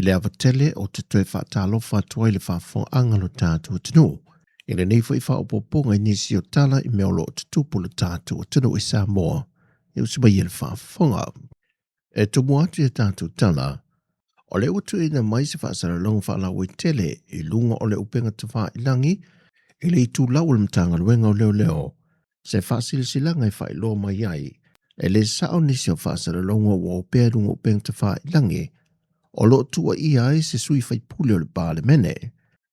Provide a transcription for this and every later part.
le avatele o te toe whaatalofa tua le whaafonga lo tātou tunu. I le nei fo whaopoponga nisi o Tala I meolo o te tupu lo tātou tunu I Sāmoa. I usiba I le whaafonga. E tumu atu I tātou Tala. O le utu ina mai se whaasaralonga whaalawe tele I lunga o le upenga te whaailangi I le itu lau le mtanga luenga o leo. Se whaasilisilanga I whaailoa mai ai. E le sao nisi o whaasaralonga wa o pēr lunga upenga te whaailangi. O lo tua ia ai se sui whaipule o le pāle mene.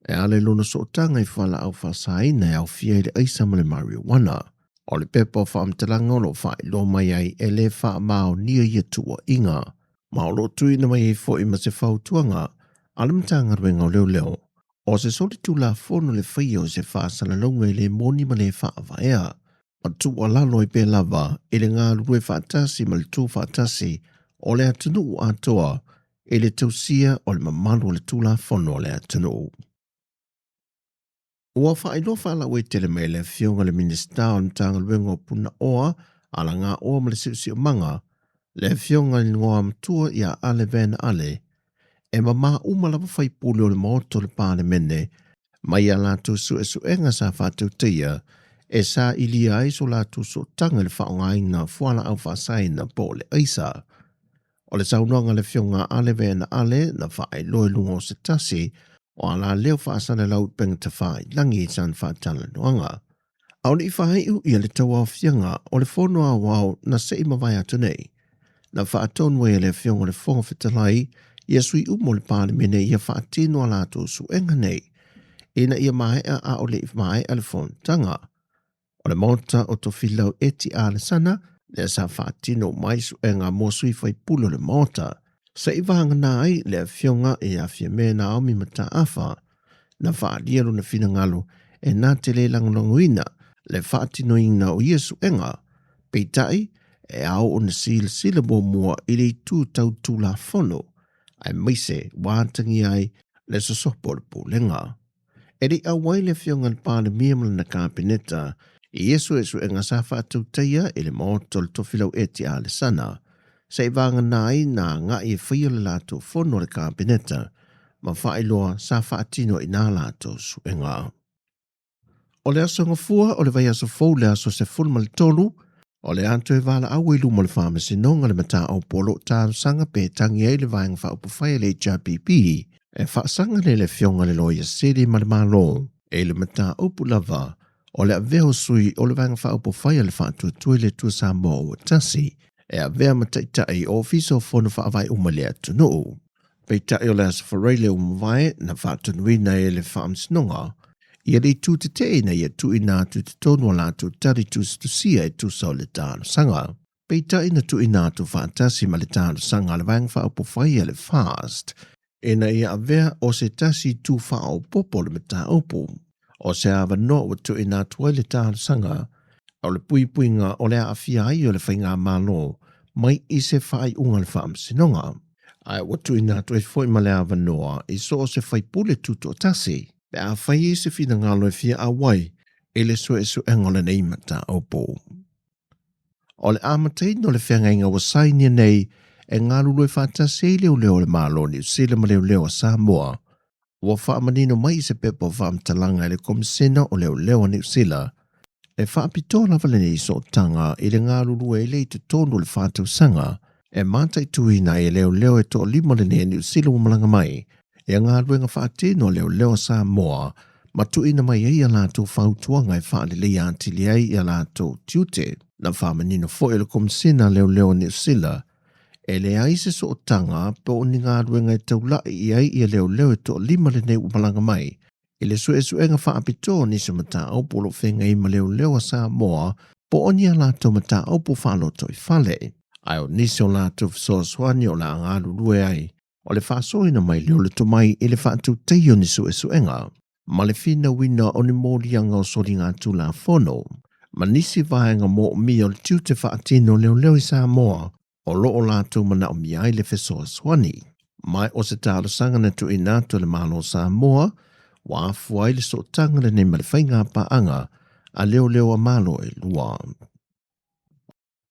E ale lona sootanga I whala au whaasaina au fia I le aisa ma le marijuana. O le pepa o whaamtalanga o lo whaailoa mai ai e le whaamao nia ia tua inga. Ma o lo tuina mai e fo I ma se whautuanga, alamtanga ruenga o leo. O se soli tu la fono le whaia o se whaasalalonga I le moni ma le whaavaea. Ma tu o lalo I pe lava, e le ngā rue whaatasi ma le tu whaatasi, o le atunu o atoa, e le tausia o le mamalu o le tu la fono o le atunu. Ua whaailoa whaalawe tele mai le fionga le minista o mtanga luenga o puna oa, ala ngā oa ma le siusi o manga, le fionga ni ngoa mtua ia ale vena ale, e mama umala whaipule o le maoto le pāne mene, mai a lātu suenga sa whātou teia, e sa ilia ai so lātu so tanga le whaongaina fuala au whaasaina po le aisa. O le saunanga le fionga ale vena ale na whaailoa lungo se tasi, o ala leo whaasana lau penga te whaailangi I san whaatala noanga. Au ni whahaiu ia le taua fianga o le whonoa wau na se ima vai atu nei. Na whaatonua ia le fionga le whonga whitalai, ia sui umo le pāle mene ia whaatino a lātou suenga nei. Ina ia mahea a o le mahea le whontanga. O le mauta o to filau eti a le sana, le sa whaatino mai suenga mo sui whaipulo le mauta. Sa iwanga nai le fionga e a fia mea na aumi mata awha, na whaaliero na finangalo e nā te le langolongoina le whaatino ina o Iesu enga. Peitai, e au o na sila bo mua I le tū tau tū la whono, ai maise wātangi ai le sosopo le pōlenga. E ri au wai le fionga le pāle miamala na kāpeneta, I Iesu enga sa whaatau teia e le maoto le tofilau eti a le sana, sa iwanga nai na ngā I whaia le lātou whono le kāpeneta, ma whaailoa sa whaatino I nā lātou suenga. O le aso ngafua o le vai aso fau le aso se fulma le tolu, o le anto e wala au I lumo le whamasinonga le mata au polo tāru sanga pe tangi ai le vaenga whaupawhai le HRPP, e whaasanga le fionga le loia sere ma le malo, e le mata au pulava, o le aveo sui o le vaenga whaupawhai le whaatuatui le tua Sāmoa o tasi, e avea mataitai o fiso fono whaavai umalea tunu. Peitai o le asawhareile umawai na whaatunuina e le whaamsinonga, ia le tu te teina ia tu ina tu te tonu la tu tari tu stusia e tu sau le tāno sanga. Peita ina tu ina tu whaatasi ma le tāno sanga le vang whaopofai le fast. Ina ia avea o se tasi tu whaopopo le mata opo. O se awa no o tu ina tu le tāno sanga. O le pui puinga o le awhia ai o le whainga malo. Mai I se whai unga le whaamsinonga. Ai o tu ina tu e foi ma le awa noa I so o se whai pule tuto tasi. Pe a whai se whina ngalo e fia a wai, e le so e so engole nei mata opo. O le amatei no le whianga inga wa sainia nei, e ngalulu e whaatase leo le malo ni usila ma leo a Samoa. Wa whaamanino mai se pepo whaamtalanga e le komisena o leo ni usila. E whaapito lava le nei so tanga i le ngalulu e le te tonu le whaatau sanga, e mātai tuina e leo e to lima le ni usila umalanga mai, e ngā ruenga whaatino leo Sāmoa, ma tuina mai ei a lātou whautuanga e whaalelei antili ai a lātou tiute, na whaamanino fo e le komisena leo ni usila, e le aise so o tanga po ni ngā ruenga e taulai I ai I leo e to lima le nei umalanga mai, e le suenga whaapito ni se mata au polo whenga I ma leo a Sāmoa, po o ni a lātou mata au po whaloto I whale, ai o nisi o lātou fisoswani o la ngā rurue ai, o le whaasoina mai leo le tomai e le whaatau teio ni suenga, ma le whina wina o ni mōrianga o sori ngā tūla whono, ma nisi vaenga mo mi o le tiute whaatino leo I Sāmoa, o loo lātou mana o mi ai le whesoa swani. Mai o se tālo sanga na tu inato le malo Sāmoa, wa afuai le so tanga le ne ma le whainga paanga, a leo a malo e lua.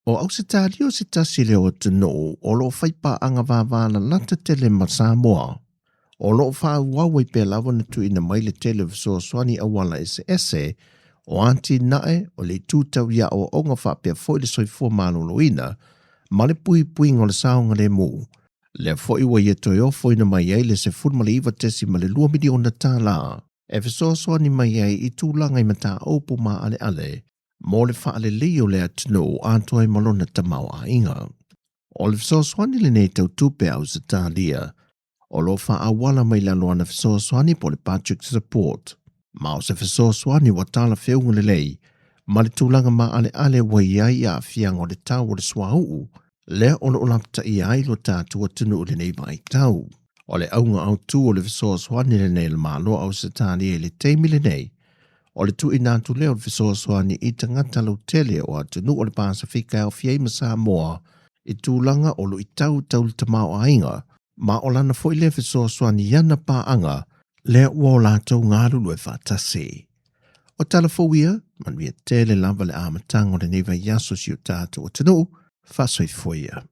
O au se tāli o se tasi leo atu no, o lo whaipa anga wāwāna lata tele ma Sāmoa, O lo wha wawe pe lava na tu ina mai le tele fesoasoani awala ese o anti nae o le tūtau ia o onga wha pia foi le soifua maloloina, ma le pui ngole saonga le mu. Le foi wa ia toi o foi na mai ai le se furma le iwa tesi ma le 2 miliona Tala. E fesoasoani mai ai I tūlanga I mata opu ma ale, mo le wha ale leo le atino o antoai malona tamau a inga. O le fesoasoani le nei tau tupe au sa tālia, o lo wha awala mai laloana fesoasoani po le Patrick Support. Ma o se fesoasoani wa tala whiunga le lei, ma le tūlanga ma ale wa iai a fiang o le tau o le swau, le ono o lapta I ai lo tātua tunu o le nei vai tau. O le aunga au tū o le fesoasoani le nei le malo au sa tālia le teimi le nei, o le tu inatu leo le fesoasoani I tangata lau tele o atunu o le Pasifika au fiei ma Sāmoa, I tūlanga o lo I tau le tamau a inga, ma o lana foi le fesoasoani yana pa anga, le ua o lātou ngāru lue whātase. O tala fōia, man via tele lava le āmatanga o le neva yaso si o tātou o tanu, whasoi fōia.